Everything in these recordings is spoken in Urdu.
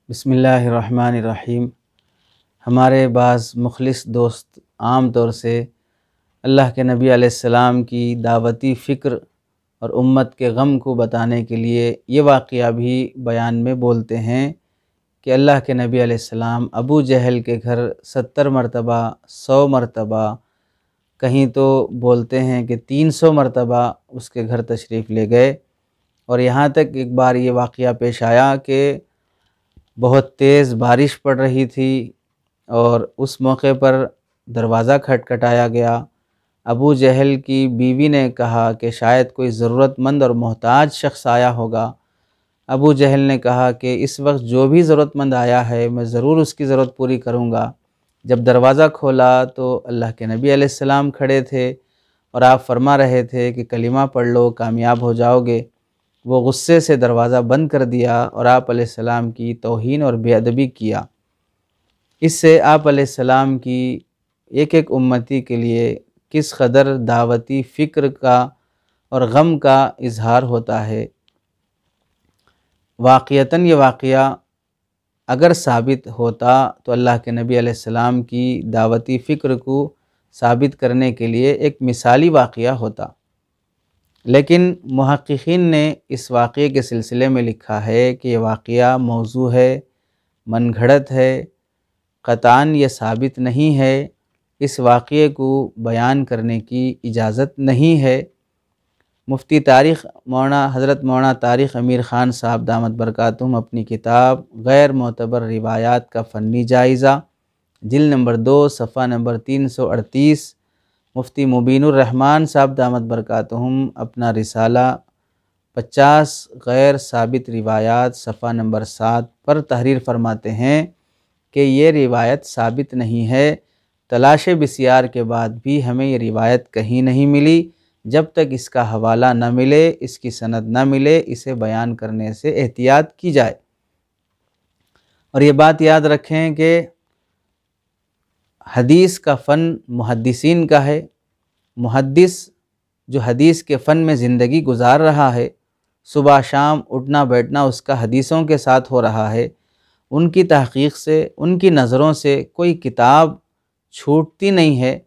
بسم اللہ الرحمن الرحیم۔ ہمارے بعض مخلص دوست عام طور سے اللہ کے نبی علیہ السلام کی دعوتی فکر اور امت کے غم کو بتانے کے لیے یہ واقعہ بھی بیان میں بولتے ہیں کہ اللہ کے نبی علیہ السلام ابو جہل کے گھر 70 مرتبہ 100 مرتبہ کہیں تو بولتے ہیں کہ 300 مرتبہ اس کے گھر تشریف لے گئے، اور یہاں تک ایک بار یہ واقعہ پیش آیا کہ بہت تیز بارش پڑ رہی تھی اور اس موقع پر دروازہ کھٹکھٹایا گیا۔ ابو جہل کی بیوی نے کہا کہ شاید کوئی ضرورت مند اور محتاج شخص آیا ہوگا۔ ابو جہل نے کہا کہ اس وقت جو بھی ضرورت مند آیا ہے میں ضرور اس کی ضرورت پوری کروں گا۔ جب دروازہ کھولا تو اللہ کے نبی علیہ السلام کھڑے تھے اور آپ فرما رہے تھے کہ کلمہ پڑھ لو، کامیاب ہو جاؤ گے۔ وہ غصے سے دروازہ بند کر دیا اور آپ علیہ السلام کی توہین اور بے ادبی کیا۔ اس سے آپ علیہ السلام کی ایک ایک امتی کے لیے کس قدر دعوتی فکر کا اور غم کا اظہار ہوتا ہے۔ واقعتاً یہ واقعہ اگر ثابت ہوتا تو اللہ کے نبی علیہ السلام کی دعوتی فکر کو ثابت کرنے کے لیے ایک مثالی واقعہ ہوتا، لیکن محققین نے اس واقعے کے سلسلے میں لکھا ہے کہ یہ واقعہ موضوع ہے، من گھڑت ہے، قطعاً یہ ثابت نہیں ہے، اس واقعے کو بیان کرنے کی اجازت نہیں ہے۔ مفتی تاریخ حضرت مولانا طارق امیر خان صاحب دامت برکاتہم اپنی کتاب غیر معتبر روایات کا فنی جائزہ جلد نمبر 2 صفحہ نمبر 338، مفتی مبین الرحمن صاحب دامت برکاتہم اپنا رسالہ 50 غیر ثابت روایات صفحہ نمبر 7 پر تحریر فرماتے ہیں کہ یہ روایت ثابت نہیں ہے۔ تلاش بسیار کے بعد بھی ہمیں یہ روایت کہیں نہیں ملی۔ جب تک اس کا حوالہ نہ ملے، اس کی سند نہ ملے، اسے بیان کرنے سے احتیاط کی جائے۔ اور یہ بات یاد رکھیں کہ حدیث کا فن محدثین کا ہے۔ محدث جو حدیث کے فن میں زندگی گزار رہا ہے، صبح شام اٹھنا بیٹھنا اس کا حدیثوں کے ساتھ ہو رہا ہے، ان کی تحقیق سے، ان کی نظروں سے کوئی کتاب چھوٹتی نہیں ہے۔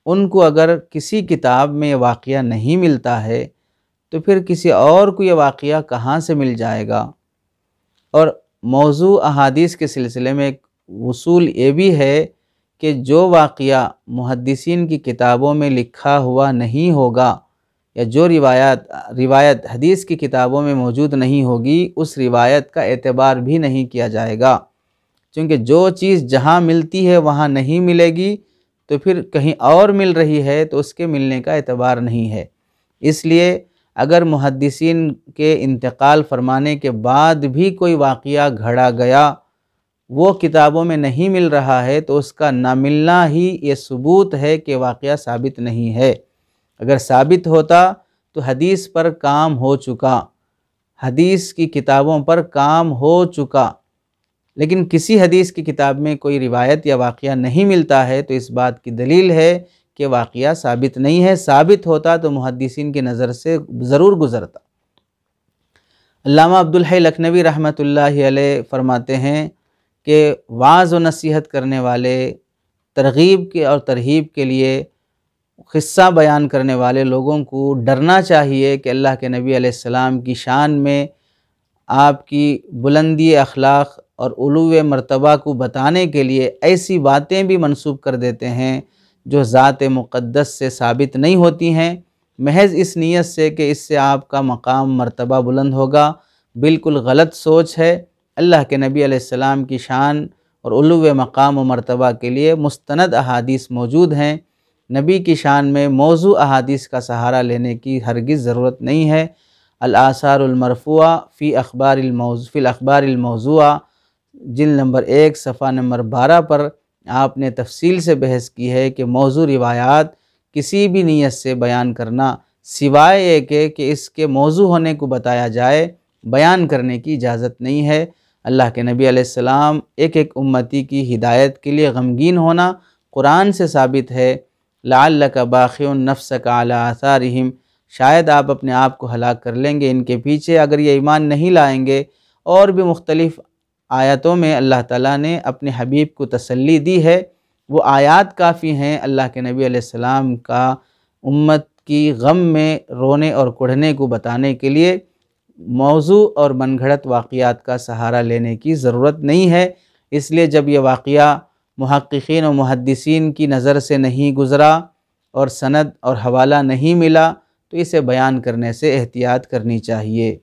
ان کو اگر کسی کتاب میں یہ واقعہ نہیں ملتا ہے تو پھر کسی اور کو یہ واقعہ کہاں سے مل جائے گا۔ اور موضوع احادیث کے سلسلے میں ایک اصول یہ بھی ہے کہ جو واقعہ محدثین کی کتابوں میں لکھا ہوا نہیں ہوگا یا جو روایت حدیث کی کتابوں میں موجود نہیں ہوگی، اس روایت کا اعتبار بھی نہیں کیا جائے گا، کیونکہ جو چیز جہاں ملتی ہے وہاں نہیں ملے گی تو پھر کہیں اور مل رہی ہے تو اس کے ملنے کا اعتبار نہیں ہے۔ اس لیے اگر محدثین کے انتقال فرمانے کے بعد بھی کوئی واقعہ گھڑا گیا وہ کتابوں میں نہیں مل رہا ہے تو اس کا نہ ملنا ہی یہ ثبوت ہے کہ واقعہ ثابت نہیں ہے۔ اگر ثابت ہوتا تو حدیث پر کام ہو چکا، حدیث کی کتابوں پر کام ہو چکا، لیکن کسی حدیث کی کتاب میں کوئی روایت یا واقعہ نہیں ملتا ہے تو اس بات کی دلیل ہے کہ واقعہ ثابت نہیں ہے۔ ثابت ہوتا تو محدثین کی نظر سے ضرور گزرتا۔ علامہ عبدالحی لکھنوی رحمۃ اللہ علیہ فرماتے ہیں کہ وعظ و نصیحت کرنے والے، ترغیب کے اور ترہیب کے لیے قصہ بیان کرنے والے لوگوں کو ڈرنا چاہیے کہ اللہ کے نبی علیہ السلام کی شان میں آپ کی بلندی اخلاق اور علو مرتبہ کو بتانے کے لیے ایسی باتیں بھی منسوب کر دیتے ہیں جو ذات مقدس سے ثابت نہیں ہوتی ہیں، محض اس نیت سے کہ اس سے آپ کا مقام مرتبہ بلند ہوگا۔ بالکل غلط سوچ ہے۔ اللہ کے نبی علیہ السلام کی شان اور علو مقام و مرتبہ کے لیے مستند احادیث موجود ہیں۔ نبی کی شان میں موضوع احادیث کا سہارا لینے کی ہرگز ضرورت نہیں ہے۔ الآثار المرفوعہ فی الاخبار الموضوعہ جلد نمبر 1 صفحہ نمبر 12 پر آپ نے تفصیل سے بحث کی ہے کہ موضوع روایات کسی بھی نیت سے بیان کرنا سوائے یہ کہ اس کے موضوع ہونے کو بتایا جائے، بیان کرنے کی اجازت نہیں ہے۔ اللہ کے نبی علیہ السلام ایک ایک امتی کی ہدایت کے لیے غمگین ہونا قرآن سے ثابت ہے۔ لعلک باخع نفسک علی آثارہم، شاید آپ اپنے آپ کو ہلاک کر لیں گے ان کے پیچھے اگر یہ ایمان نہیں لائیں گے۔ اور بھی مختلف آیتوں میں اللہ تعالیٰ نے اپنے حبیب کو تسلی دی ہے، وہ آیات کافی ہیں اللہ کے نبی علیہ السلام کا امت کی غم میں رونے اور کڑھنے کو بتانے کے لیے موضوع اور من گھڑت واقعات کا سہارا لینے کی ضرورت نہیں ہے۔ اس لیے جب یہ واقعہ محققین و محدثین کی نظر سے نہیں گزرا اور سند اور حوالہ نہیں ملا تو اسے بیان کرنے سے احتیاط کرنی چاہیے۔